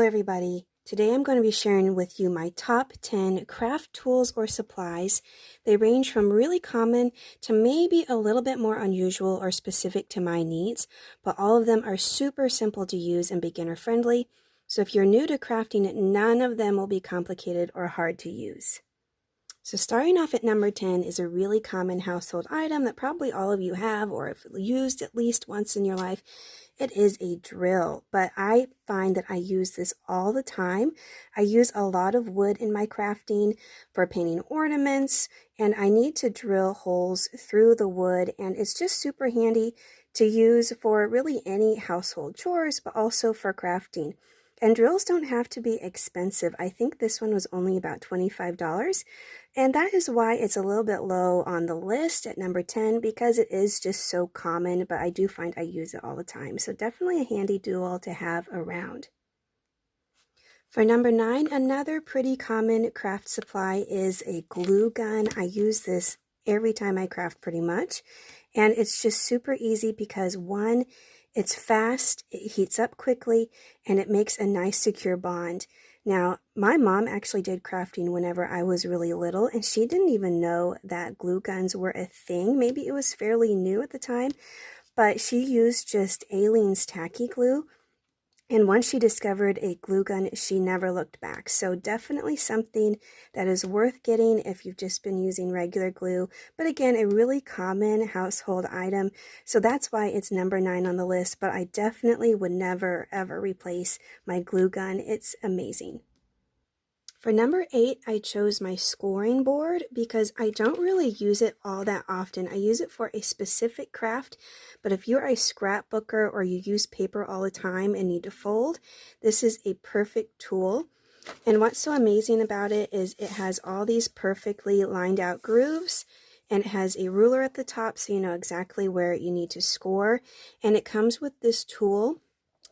everybody. Today I'm going to be sharing with you my top 10 craft tools or supplies. They range from really common to maybe a little bit more unusual or specific to my needs, but all of them are super simple to use and beginner friendly. So if you're new to crafting, none of them will be complicated or hard to use. So starting off at number 10 is a really common household item that probably all of you have or have used at least once in your life. It is a drill, but I find that I use this all the time. I use a lot of wood in my crafting for painting ornaments, and I need to drill holes through the wood, and it's just super handy to use for really any household chores, but also for crafting. And drills don't have to be expensive. I think this one was only about $25. And that is why it's a little bit low on the list at number 10 because it is just so common, but I do find I use it all the time. So definitely a handy tool to have around. For number 9, another pretty common craft supply is a glue gun. I use this every time I craft pretty much. And it's just super easy because one, it's fast, it heats up quickly, and it makes a nice secure bond. Now, my mom actually did crafting whenever I was really little, and she didn't even know that glue guns were a thing. Maybe it was fairly new at the time, but she used just Aleene's tacky glue. And once she discovered a glue gun, she never looked back. So definitely something that is worth getting if you've just been using regular glue. But again, a really common household item. So that's why it's number 9 on the list. But I definitely would never, ever replace my glue gun. It's amazing. For number 8, I chose my scoring board because I don't really use it all that often. I use it for a specific craft, but if you're a scrapbooker or you use paper all the time and need to fold, this is a perfect tool. And what's so amazing about it is it has all these perfectly lined out grooves, and it has a ruler at the top so you know exactly where you need to score. And it comes with this tool.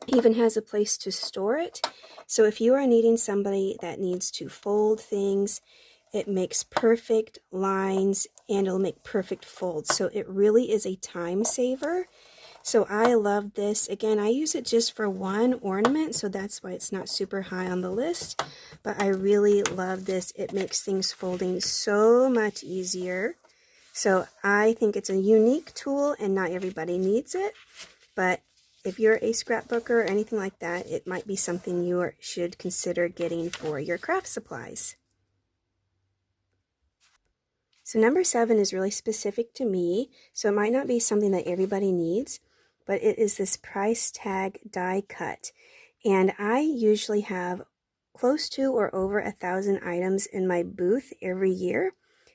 Even has a place to store it. So if you are needing somebody that needs to fold things, it makes perfect lines and it'll make perfect folds. So it really is a time saver. So I love this. Again, I use it just for one ornament, so that's why it's not super high on the list. But I really love this. It makes things folding so much easier. So I think it's a unique tool and not everybody needs it. But if you're a scrapbooker or anything like that, it might be something you should consider getting for your craft supplies. So number 7 is really specific to me, so it might not be something that everybody needs, but it is this price tag die cut. And I usually have close to or over 1,000 items in my booth every year.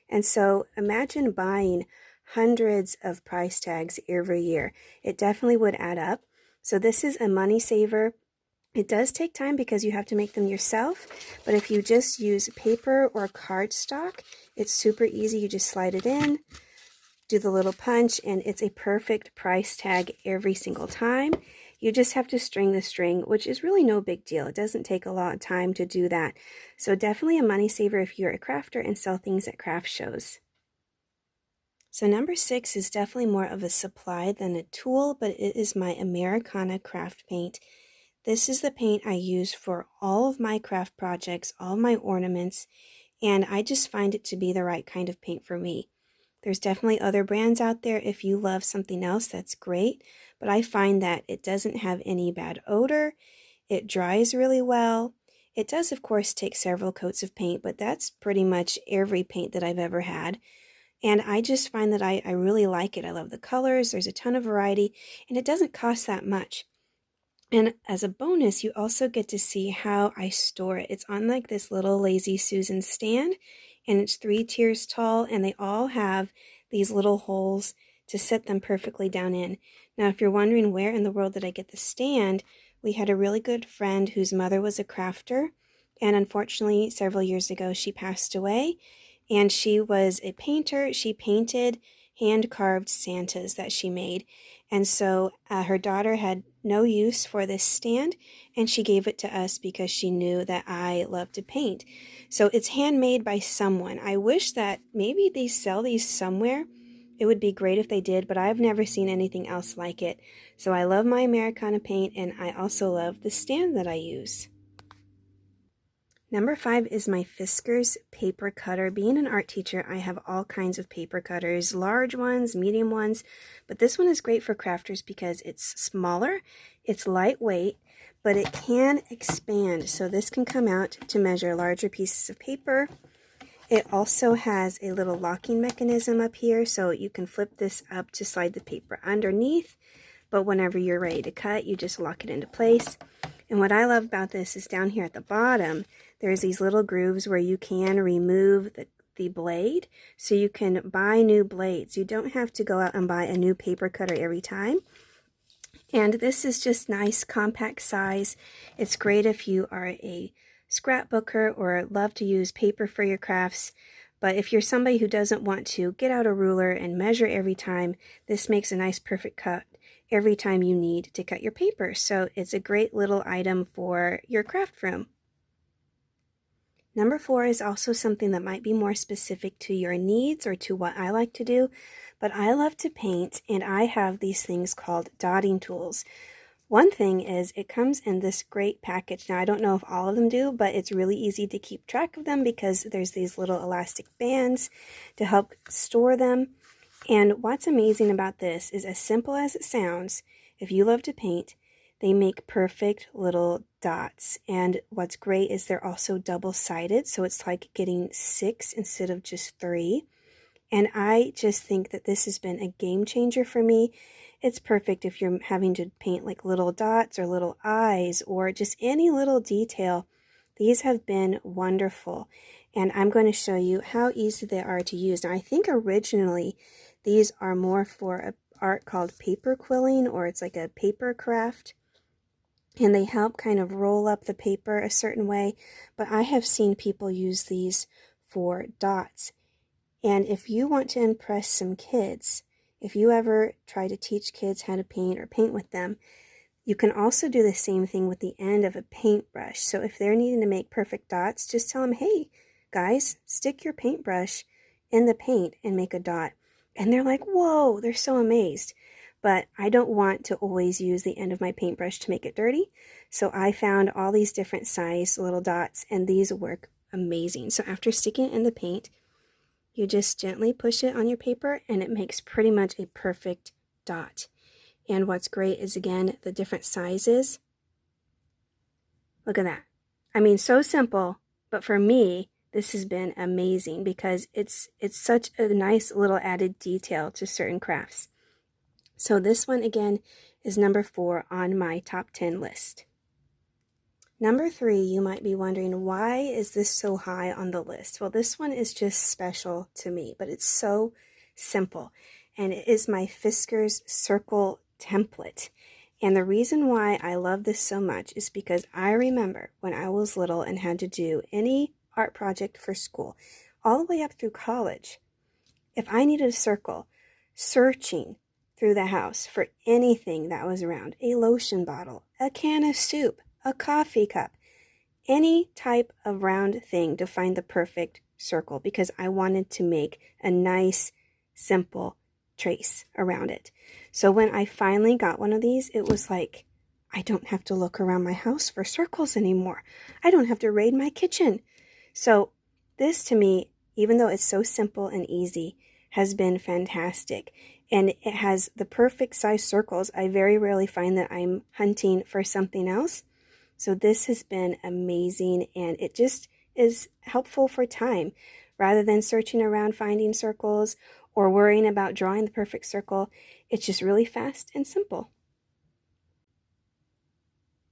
And so imagine buying hundreds of price tags every year. It definitely would add up. So this is a money saver. It does take time because you have to make them yourself, but if you just use paper or cardstock, it's super easy. You just slide it in, do the little punch, and it's a perfect price tag every single time. You just have to string the string, which is really no big deal. It doesn't take a lot of time to do that. So definitely a money saver if you're a crafter and sell things at craft shows. So number 6 is definitely more of a supply than a tool, but it is my Americana craft paint. This is the paint I use for all of my craft projects, all of my ornaments, and I just find it to be the right kind of paint for me. There's definitely other brands out there. If you love something else, that's great, but I find that it doesn't have any bad odor. It dries really well. It does, of course, take several coats of paint, but that's pretty much every paint that I've ever had. And I just find that I really like it. I love the colors. There's a ton of variety, and it doesn't cost that much. And as a bonus, you also get to see how I store it. It's on like this little Lazy Susan stand, and it's 3 tiers tall, and they all have these little holes to set them perfectly down in. Now, if you're wondering where in the world did I get the stand, we had a really good friend whose mother was a crafter, and unfortunately, several years ago, she passed away. And she was a painter. She painted hand-carved Santas that she made. And so her daughter had no use for this stand, and she gave it to us because she knew that I love to paint. So it's handmade by someone. I wish that maybe they sell these somewhere. It would be great if they did, but I've never seen anything else like it. So I love my Americana paint, and I also love the stand that I use. Number 5 is my Fiskars paper cutter. Being an art teacher, I have all kinds of paper cutters, large ones, medium ones, but this one is great for crafters because it's smaller, it's lightweight, but it can expand. So this can come out to measure larger pieces of paper. It also has a little locking mechanism up here, so you can flip this up to slide the paper underneath, but whenever you're ready to cut, you just lock it into place. And what I love about this is down here at the bottom, there's these little grooves where you can remove the blade, so you can buy new blades. You don't have to go out and buy a new paper cutter every time. And this is just nice, compact size. It's great if you are a scrapbooker or love to use paper for your crafts. But if you're somebody who doesn't want to get out a ruler and measure every time, this makes a nice perfect cut every time you need to cut your paper. So it's a great little item for your craft room. Number 4 is also something that might be more specific to your needs or to what I like to do, but I love to paint and I have these things called dotting tools. One thing is it comes in this great package. Now I don't know if all of them do, but it's really easy to keep track of them because there's these little elastic bands to help store them. And what's amazing about this is, as simple as it sounds, if you love to paint, they make perfect little dots. And what's great is they're also double-sided, so it's like getting 6 instead of just 3. And I just think that this has been a game changer for me. It's perfect if you're having to paint like little dots or little eyes or just any little detail. These have been wonderful. And I'm going to show you how easy they are to use. Now, I think originally these are more for an art called paper quilling, or it's like a paper craft. And they help kind of roll up the paper a certain way. But I have seen people use these for dots. And if you want to impress some kids, if you ever try to teach kids how to paint or paint with them, you can also do the same thing with the end of a paintbrush. So if they're needing to make perfect dots, just tell them, hey, guys, stick your paintbrush in the paint and make a dot. And they're like, whoa, they're so amazed. But I don't want to always use the end of my paintbrush to make it dirty. So I found all these different size little dots, and these work amazing. So after sticking it in the paint, you just gently push it on your paper and it makes pretty much a perfect dot. And what's great is, again, the different sizes. Look at that. I mean, so simple, but for me, this has been amazing because it's such a nice little added detail to certain crafts. So this one, again, is number 4 on my top 10 list. Number 3, you might be wondering, why is this so high on the list? Well, this one is just special to me, but it's so simple. And it is my Fiskars Circle template. And the reason why I love this so much is because I remember when I was little and had to do any art project for school, all the way up through college, if I needed a circle, searching through the house for anything that was around, a lotion bottle, a can of soup, a coffee cup, any type of round thing to find the perfect circle, because I wanted to make a nice, simple trace around it. So when I finally got one of these, it was like, I don't have to look around my house for circles anymore. I don't have to raid my kitchen. So this, to me, even though it's so simple and easy, has been fantastic. And it has the perfect size circles. I very rarely find that I'm hunting for something else. So this has been amazing, and it just is helpful for time. Rather than searching around finding circles or worrying about drawing the perfect circle, it's just really fast and simple.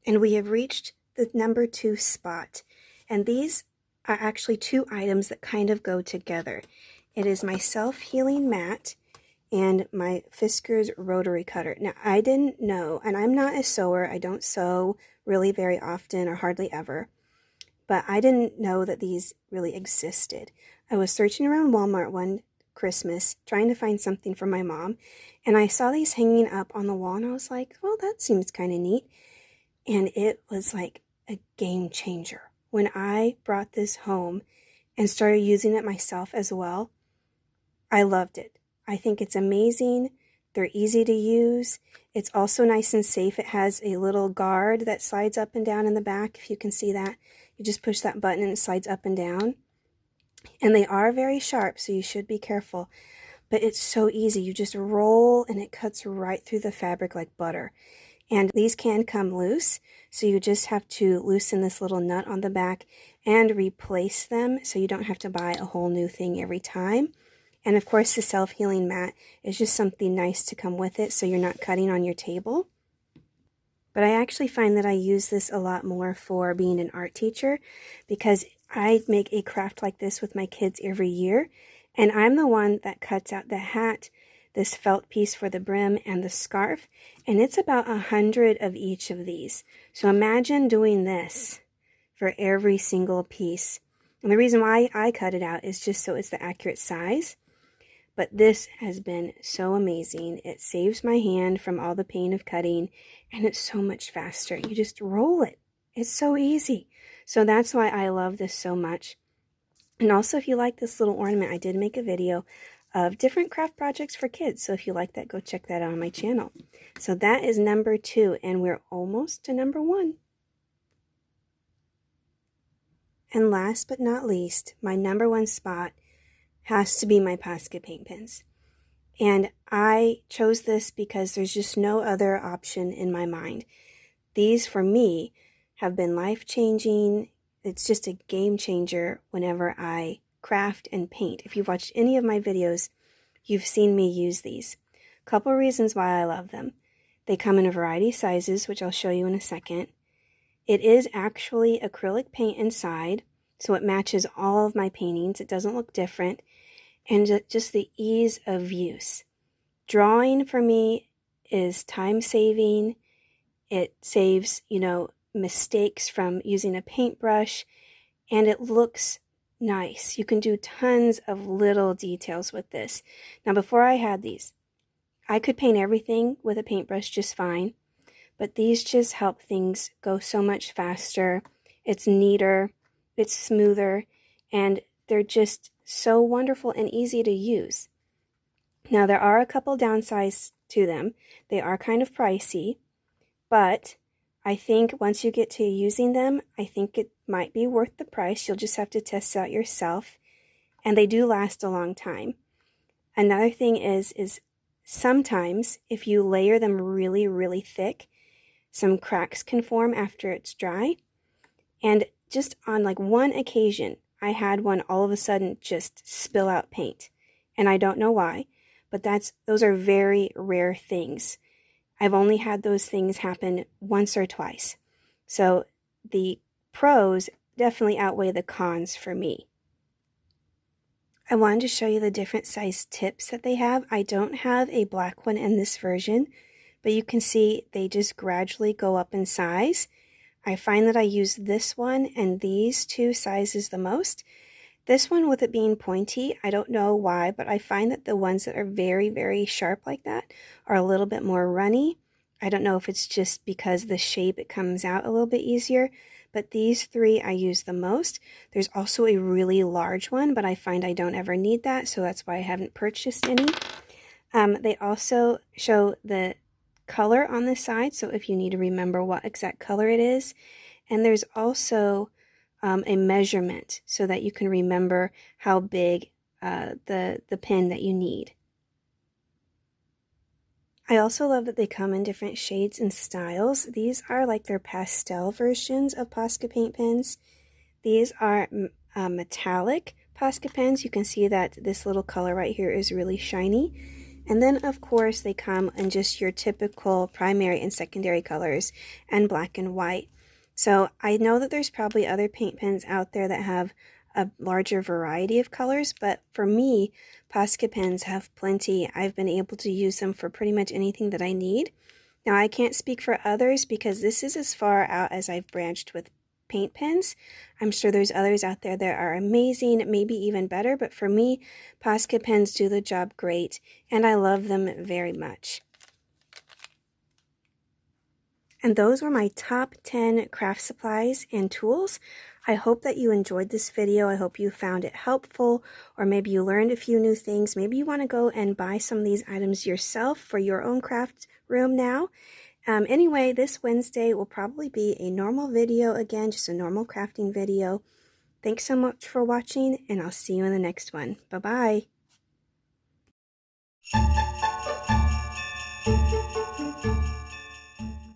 And we have reached the number 2 spot. And these are actually 2 items that kind of go together. It is my self-healing mat and my Fiskars rotary cutter. Now, I didn't know, and I'm not a sewer. I don't sew really very often or hardly ever. But I didn't know that these really existed. I was searching around Walmart one Christmas trying to find something for my mom, and I saw these hanging up on the wall, and I was like, well, that seems kind of neat. And it was like a game changer. When I brought this home and started using it myself as well, I loved it. I think it's amazing. They're easy to use. It's also nice and safe. It has a little guard that slides up and down in the back, if you can see that. You just push that button and it slides up and down. And they are very sharp, so you should be careful. But it's so easy. You just roll and it cuts right through the fabric like butter. And these can come loose, so you just have to loosen this little nut on the back and replace them so you don't have to buy a whole new thing every time. And of course, the self-healing mat is just something nice to come with it so you're not cutting on your table. But I actually find that I use this a lot more for being an art teacher, because I make a craft like this with my kids every year, and I'm the one that cuts out the hat, this felt piece for the brim, and the scarf, and it's about 100 of each of these. So imagine doing this for every single piece. And the reason why I cut it out is just so it's the accurate size. But this has been so amazing. It saves my hand from all the pain of cutting, and it's so much faster. You just roll it. It's so easy. So that's why I love this so much. And also, if you like this little ornament, I did make a video of different craft projects for kids. So if you like that, go check that out on my channel. So that is number 2, and we're almost to number 1. And last but not least, my number 1 spot has to be my Posca paint pens. And I chose this because there's just no other option in my mind. These, for me, have been life-changing. It's just a game changer whenever I craft and paint. If you've watched any of my videos, you've seen me use these. A couple reasons why I love them. They come in a variety of sizes, which I'll show you in a second. It is actually acrylic paint inside, so it matches all of my paintings. It doesn't look different. And just the ease of use. Drawing for me is time-saving. It saves, mistakes from using a paintbrush, and it looks nice. You can do tons of little details with this. Now, before I had these, I could paint everything with a paintbrush just fine, but these just help things go so much faster. It's neater, it's smoother, and they're just so wonderful and easy to use. Now, there are a couple downsides to them. They are kind of pricey, but I think once you get to using them, I think it might be worth the price. You'll just have to test out yourself, and they do last a long time. Another thing is sometimes if you layer them really, really thick, some cracks can form after it's dry. And just on like one occasion, I had one all of a sudden just spill out paint. And I don't know why, but those are very rare things. I've only had those things happen once or twice. So the pros definitely outweigh the cons for me. I wanted to show you the different size tips that they have. I don't have a black one in this version, but you can see they just gradually go up in size. I find that I use this one and these 2 sizes the most. This one, with it being pointy, I don't know why, but I find that the ones that are very, very sharp like that are a little bit more runny. I don't know if it's just because the shape, it comes out a little bit easier, but these 3 I use the most. There's also a really large one, but I find I don't ever need that, so that's why I haven't purchased any. They also show the color on the side, so if you need to remember what exact color it is. And there's also a measurement so that you can remember how big the pen that you need. I also love that they come in different shades and styles. These are like their pastel versions of Posca paint pens. These are metallic Posca pens. You can see that this little color right here is really shiny. And then, of course, they come in just your typical primary and secondary colors and black and white. So I know that there's probably other paint pens out there that have a larger variety of colors, but for me, Posca pens have plenty. I've been able to use them for pretty much anything that I need. Now, I can't speak for others because this is as far out as I've branched with paint pens. I'm sure there's others out there that are amazing, maybe even better, but for me, Posca pens do the job great, and I love them very much. And those were my top 10 craft supplies and tools. I hope that you enjoyed this video. I hope you found it helpful, or maybe you learned a few new things. Maybe you want to go and buy some of these items yourself for your own craft room now. Anyway, this Wednesday will probably be a normal video again, just a normal crafting video. Thanks so much for watching, and I'll see you in the next one. Bye-bye.